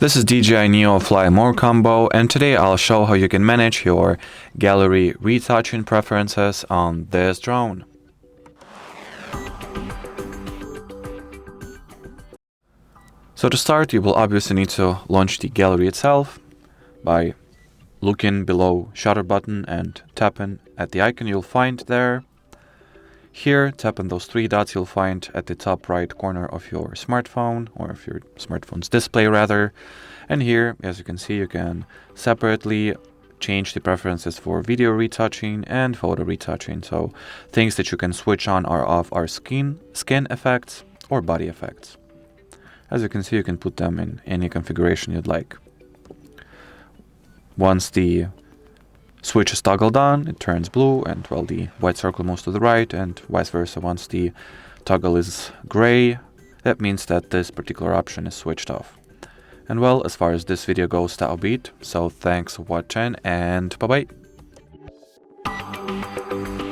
This is DJI Neo Fly More combo, and today I'll show how you can manage your gallery retouching preferences on this drone. So to start, you will obviously need to launch the gallery itself by looking below shutter button and tapping at the icon you'll find there. Here, tap on those three dots you'll find at the top right corner of your smartphone, or of your smartphone's display rather. And here, as you can see, you can separately change the preferences for video retouching and photo retouching. So things that you can switch on or off are skin effects or body effects. As you can see, you can put them in any configuration you'd like. Once the switch is toggled on, it turns blue, and well, the white circle moves to the right, and vice versa. Once the toggle is gray, that means that this particular option is switched off. And well, as far as this video goes, that'll be it. So thanks for watching, and bye bye.